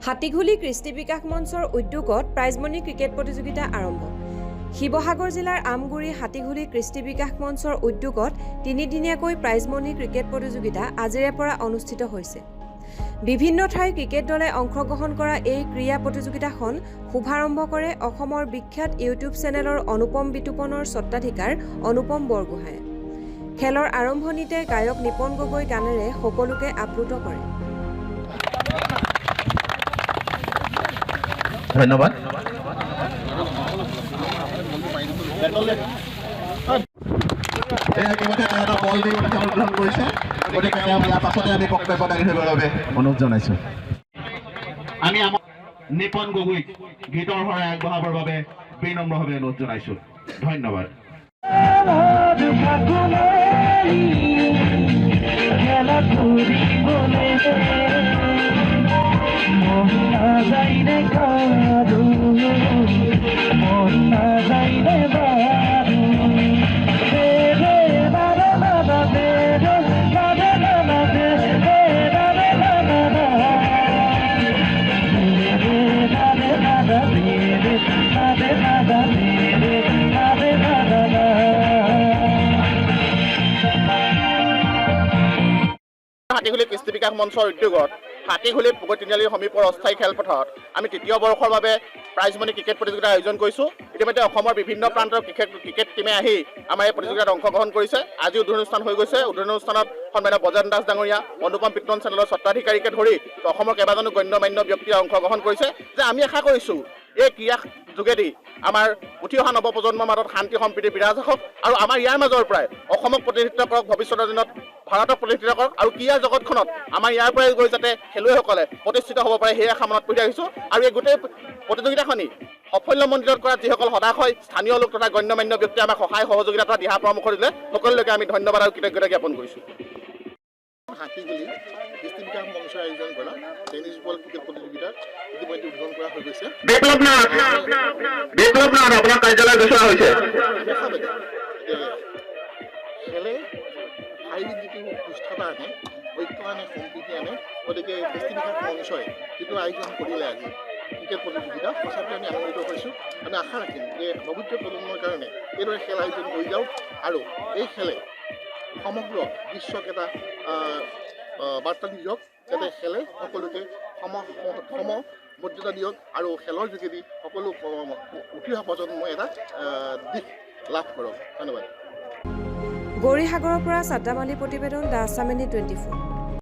হাতীঘুলি কৃষ্টি বিকাশ মঞ্চৰ উদ্যোগত প্ৰাইজমণি ক্ৰিকেট প্ৰতিযোগিতা আৰম্ভ। শিৱসাগৰ জিলাৰ আমগুৰি হাতীঘুলি কৃষ্টি বিকাশ মঞ্চৰ উদ্যোগত তিনিদিনীয়াকৈ প্ৰাইজমণি ক্ৰিকেট প্ৰতিযোগিতা আজিৰে পৰা অনুষ্ঠিত হৈছে। বিভিন্ন ঠাইৰ ক্ৰিকেট দলে অংশগ্ৰহণ কৰা এই ক্ৰীড়া প্ৰতিযোগিতাখন শুভাৰম্ভ কৰে অসমৰ বিখ্যাত ইউটিউব চেনেলৰ অনুপম বিতুপনৰ স্বত্বাধিকাৰ অনুপম বৰগোহাঁয়ে। খেলৰ আৰম্ভণিতে গায়ক নিপন গগৈ গানেৰে সকলোকে আপ্লুত কৰে। ধন্যবাদ। অনুৰোধ জনাইছো আমি আমাৰ নিপন গগৈক গীতৰ সহায় আগবঢ়াবৰ বাবে বিনম্ৰভাৱে অনুৰোধ জনাইছো। ধন্যবাদ। হাতীঘুলি কৃষ্টি বিকাশ মঞ্চৰ উদ্যোগত হাতীঘুলিত পুগৈ তিনিআলিৰ সমীপৰ অস্থায়ী খেলপথাৰত আমি তৃতীয় বৰ্ষৰ বাবে প্ৰাইজমণি ক্ৰিকেট প্ৰতিযোগিতা আয়োজন কৰিছোঁ। ইতিমধ্যে অসমৰ বিভিন্ন প্ৰান্তৰ ক্ৰিকেট টীমে আহি আমাৰ এই প্ৰতিযোগিতাত অংশগ্ৰহণ কৰিছে। আজি উদ্বোধনী অনুষ্ঠান হৈ গৈছে। উদ্বোধনী অনুষ্ঠানত সন্মানীয় বজেন দাস ডাঙৰীয়া, অনুপম বিতুপন চেনেলৰ স্বত্বাধিকাৰীকে ধৰি অসমৰ কেইবাজনো গণ্যমান্য ব্যক্তিয়ে অংশগ্ৰহণ কৰিছে। যে আমি আশা কৰিছোঁ এই ক্ৰীড়া যোগেদি আমাৰ উঠি অহা নৱপ্ৰজন্মৰ মাজত শান্তি সম্প্ৰীতি বিৰাজ হওক আৰু আমাৰ ইয়াৰ মাজৰ পৰাই অসমক প্ৰতিনিধিত্ব কৰক, ভৱিষ্যতৰ দিনত ভাৰতক প্ৰতিনিধিত্ব কৰক আৰু ক্ৰীড়া জগতখনত আমাৰ ইয়াৰ পৰাই গৈ যাতে খেলুৱৈসকলে প্ৰতিষ্ঠিত হ'ব পাৰে সেই আশা মনত পুহি আহিছোঁ। আৰু এই গোটেই প্ৰতিযোগিতাখনি সাফল্যমণ্ডিত কৰাত যিসকল সদাশয় স্থানীয় লোক তথা গণ্যমান্য ব্যক্তিয়ে আমাক সহায় সহযোগিতা তথা দিহা পৰামৰ্শ দিলে সকলোলৈকে আমি ধন্যবাদ আৰু কৃতজ্ঞতা জ্ঞাপন কৰিছোঁ। হাতীগুলি কৃষ্টি বিকাশ মঞ্চ আয়োজন কৰা টেনিছ বল ক্ৰিকেট প্ৰতিযোগিতা ইতিমধ্যে উদ্বোধন কৰা হৈ গৈছে। খেলে শাৰীৰিক যিটো সুস্থতা আনে, ঐক্য আনে, সম্প্ৰীতি আনে। গতিকে কৃষ্টি বিকাশ মঞ্চই যিটো আয়োজন কৰিলে আজি ক্ৰিকেট প্ৰতিযোগিতা সঁচাকৈ আমি আনন্দিত হৈছোঁ। আমি আশা ৰাখিম যে ভৱিষ্যত প্ৰজন্মৰ কাৰণে এইদৰে খেল আয়োজন কৰি যাওক আৰু এই খেলে সমগ্ৰ বিশ্বক এটা বাৰ্তা দি দিয়ক যাতে খেলে সকলোকে সম মৰ্যাদা দিয়ক আৰু খেলৰ যোগেদি সকলো উঠি অহা প্ৰজন্মই এটা দিশ লাভ কৰক। ধন্যবাদ। গৌৰীসাগৰৰ পৰা ছাদ্দাম আলী প্ৰতিবেদন, দ্য আছাম 24।